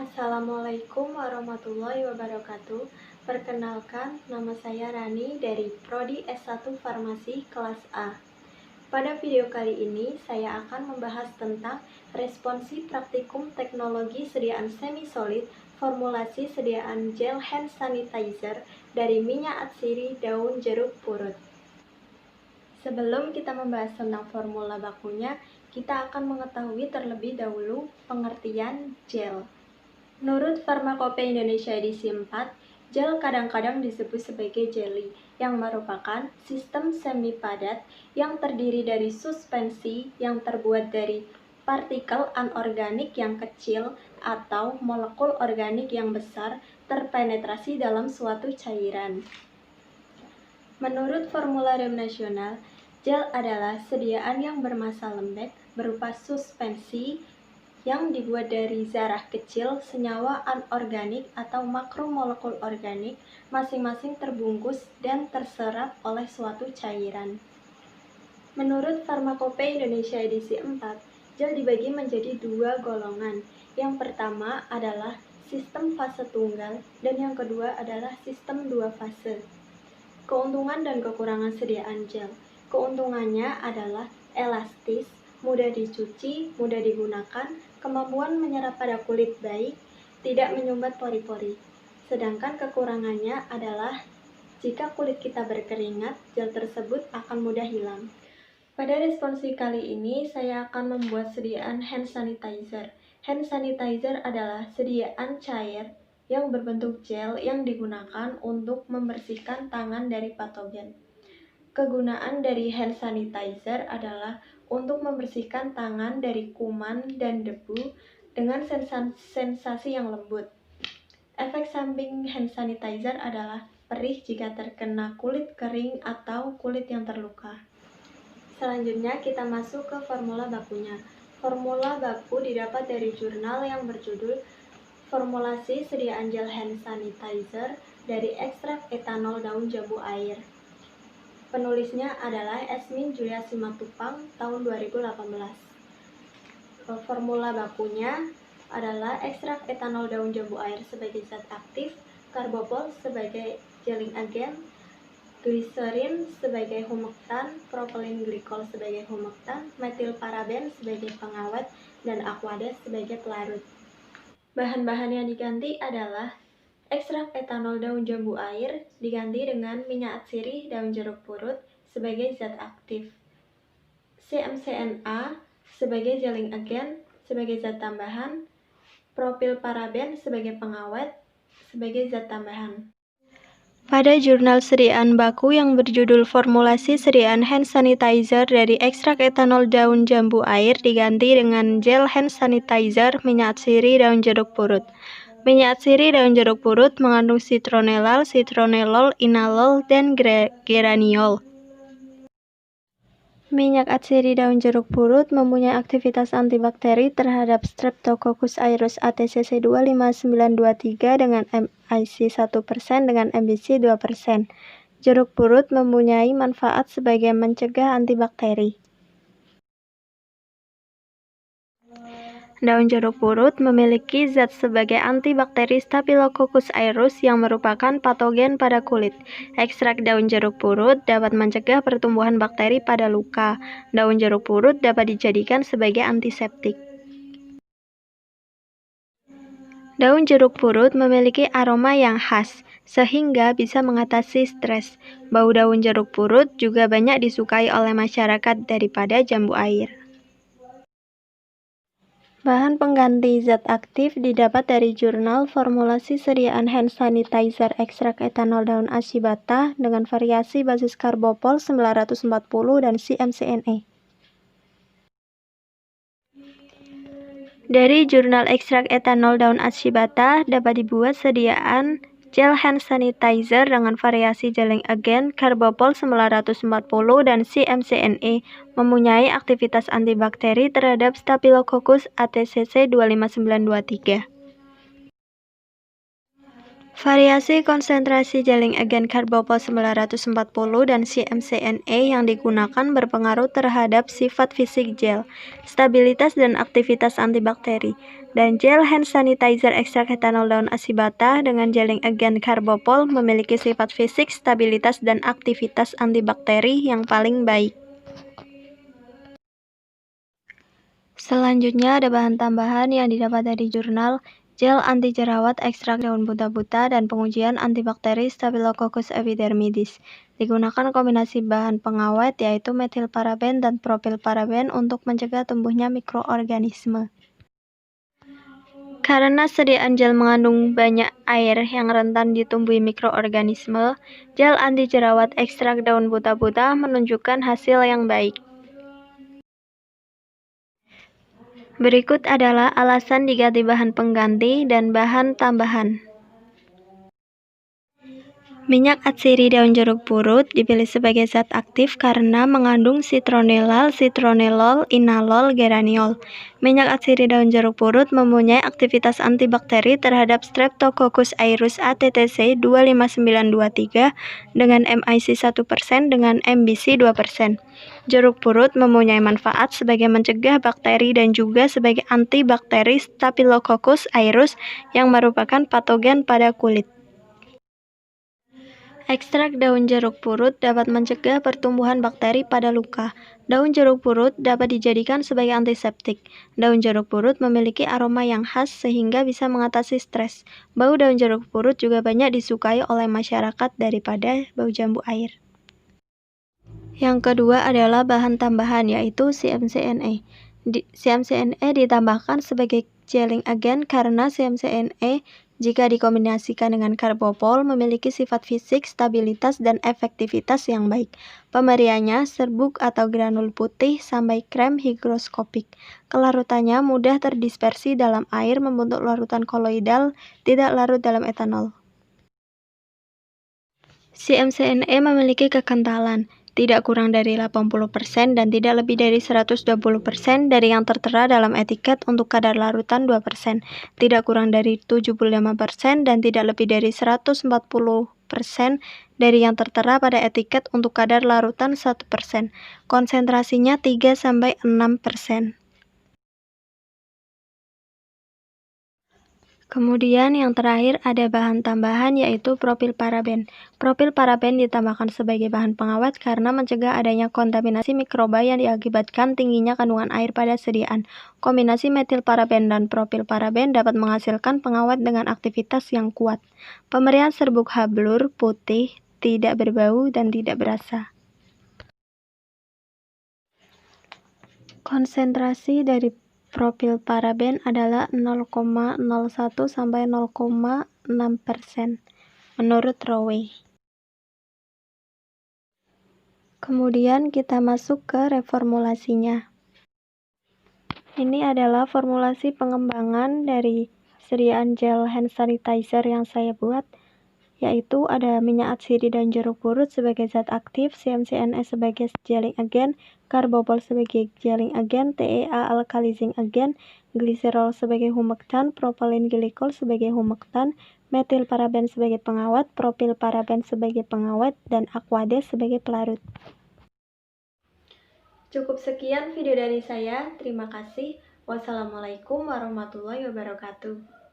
Assalamualaikum warahmatullahi wabarakatuh. Perkenalkan, nama saya Rani dari Prodi S1 Farmasi kelas A. Pada video kali ini, saya akan membahas tentang responsi praktikum teknologi sediaan semi-solid formulasi sediaan gel hand sanitizer dari minyak atsiri daun jeruk purut. Sebelum kita membahas tentang formula bakunya, kita akan mengetahui terlebih dahulu pengertian gel. Menurut Farmakope Indonesia edisi 4, gel kadang-kadang disebut sebagai jelly, yang merupakan sistem semi padat yang terdiri dari suspensi yang terbuat dari partikel anorganik yang kecil atau molekul organik yang besar terpenetrasi dalam suatu cairan. Menurut formularium nasional, gel adalah sediaan yang bermassa lembek berupa suspensi yang dibuat dari zarah kecil senyawa anorganik atau makromolekul organik, masing-masing terbungkus dan terserap oleh suatu cairan. Menurut Farmakope Indonesia edisi 4, gel dibagi menjadi dua golongan. Yang pertama adalah sistem fase tunggal dan yang kedua adalah sistem dua fase. Keuntungan dan kekurangan sediaan gel. Keuntungannya adalah elastis, mudah dicuci, mudah digunakan, kemampuan menyerap pada kulit baik, tidak menyumbat pori-pori. Sedangkan kekurangannya adalah jika kulit kita berkeringat, gel tersebut akan mudah hilang. Pada responsi kali ini, saya akan membuat sediaan hand sanitizer. Hand sanitizer adalah sediaan cair yang berbentuk gel yang digunakan untuk membersihkan tangan dari patogen. Kegunaan dari hand sanitizer adalah untuk membersihkan tangan dari kuman dan debu dengan sensasi yang lembut. Efek samping hand sanitizer adalah perih jika terkena kulit kering atau kulit yang terluka. Selanjutnya kita masuk ke formula bakunya. Formula baku didapat dari jurnal yang berjudul Formulasi Sediaan Gel Hand Sanitizer dari ekstrak etanol daun jambu air. Penulisnya adalah Esmin Julia Simatupang tahun 2018. Formula bakunya adalah ekstrak etanol daun jambu air sebagai zat aktif, karbopol sebagai gelling agent, gliserin sebagai humektan, propylene glikol sebagai humektan, metilparaben sebagai pengawet, dan aquades sebagai pelarut. Bahan-bahan yang diganti adalah ekstrak etanol daun jambu air diganti dengan minyak atsiri daun jeruk purut sebagai zat aktif, CMCNA sebagai gelling agent sebagai zat tambahan, propylparaben sebagai pengawet sebagai zat tambahan. Pada jurnal sediaan baku yang berjudul Formulasi Sediaan Hand Sanitizer dari ekstrak etanol daun jambu air diganti dengan gel hand sanitizer minyak atsiri daun jeruk purut. Minyak atsiri daun jeruk purut mengandung citronellal, citronellol, iналол, dan geraniol. Minyak atsiri daun jeruk purut mempunyai aktivitas antibakteri terhadap Streptococcus aureus ATCC 25923 dengan MIC 1% dengan MBC 2%. Jeruk purut mempunyai manfaat sebagai mencegah antibakteri. Daun jeruk purut memiliki zat sebagai antibakteri Staphylococcus aureus yang merupakan patogen pada kulit. Ekstrak daun jeruk purut dapat mencegah pertumbuhan bakteri pada luka. Daun jeruk purut dapat dijadikan sebagai antiseptik. Daun jeruk purut memiliki aroma yang khas, sehingga bisa mengatasi stres. Bau daun jeruk purut juga banyak disukai oleh masyarakat daripada jambu air. Bahan pengganti zat aktif didapat dari jurnal Formulasi Sediaan Hand Sanitizer ekstrak etanol daun Ashibata dengan variasi basis karbopol 940 dan CMCNA. Dari jurnal ekstrak etanol daun Ashibata dapat dibuat sediaan gel hand sanitizer dengan variasi gelling agent karbopol 940 dan CMCNA mempunyai aktivitas antibakteri terhadap Staphylococcus ATCC 25923. Variasi konsentrasi jaring agen karbopol 940 dan CMCNA yang digunakan berpengaruh terhadap sifat fisik gel, stabilitas dan aktivitas antibakteri. Dan gel hand sanitizer ekstrak etanol daun asibata dengan jaring agen karbopol memiliki sifat fisik, stabilitas, dan aktivitas antibakteri yang paling baik. Selanjutnya ada bahan tambahan yang didapat dari jurnal gel anti jerawat ekstrak daun buta-buta dan pengujian antibakteri Staphylococcus epidermidis. Digunakan kombinasi bahan pengawet yaitu metilparaben dan propilparaben untuk mencegah tumbuhnya mikroorganisme. Karena sediaan gel mengandung banyak air yang rentan ditumbuhi mikroorganisme, gel anti jerawat ekstrak daun buta-buta menunjukkan hasil yang baik. Berikut adalah alasan diganti bahan pengganti dan bahan tambahan. Minyak atsiri daun jeruk purut dipilih sebagai zat aktif karena mengandung citronellal, citronellol, iналол, geraniol. Minyak atsiri daun jeruk purut mempunyai aktivitas antibakteri terhadap Streptococcus aureus ATTC 25923 dengan MIC 1% dengan MBC 2%. Jeruk purut mempunyai manfaat sebagai mencegah bakteri dan juga sebagai antibakteri Staphylococcus aureus yang merupakan patogen pada kulit. Ekstrak daun jeruk purut dapat mencegah pertumbuhan bakteri pada luka. Daun jeruk purut dapat dijadikan sebagai antiseptik. Daun jeruk purut memiliki aroma yang khas sehingga bisa mengatasi stres. Bau daun jeruk purut juga banyak disukai oleh masyarakat daripada bau jambu air. Yang kedua adalah bahan tambahan yaitu CMCNA. CMCNA ditambahkan sebagai gelling agent karena CMCNA jika dikombinasikan dengan karbopol memiliki sifat fisik, stabilitas, dan efektivitas yang baik. Pemberiannya serbuk atau granul putih sampai krem higroskopik. Kelarutannya mudah terdispersi dalam air membentuk larutan koloidal, tidak larut dalam etanol. CMCNA memiliki kekentalan tidak kurang dari 80% dan tidak lebih dari 120% dari yang tertera dalam etiket untuk kadar larutan 2%, tidak kurang dari 75% dan tidak lebih dari 140% dari yang tertera pada etiket untuk kadar larutan 1%. Konsentrasinya 3-6%. Kemudian yang terakhir ada bahan tambahan yaitu propilparaben. Propilparaben ditambahkan sebagai bahan pengawet karena mencegah adanya kontaminasi mikroba yang diakibatkan tingginya kandungan air pada sediaan. Kombinasi metilparaben dan propilparaben dapat menghasilkan pengawet dengan aktivitas yang kuat. Pemberian serbuk hablur putih, tidak berbau dan tidak berasa. Konsentrasi dari propilparaben adalah 0,01 sampai 0,6% menurut Rowe. Kemudian kita masuk ke reformulasinya. Ini adalah formulasi pengembangan dari sediaan gel hand sanitizer yang saya buat, yaitu ada minyak atsiri dan jeruk purut sebagai zat aktif, CMCNA sebagai gelling agent, karbopol sebagai gelling agent, TEA alkalizing agent, gliserol sebagai humektan, propylene glycol sebagai humektan, metilparaben sebagai pengawet, propilparaben sebagai pengawet, dan aquades sebagai pelarut. Cukup sekian video dari saya. Terima kasih. Wassalamualaikum warahmatullahi wabarakatuh.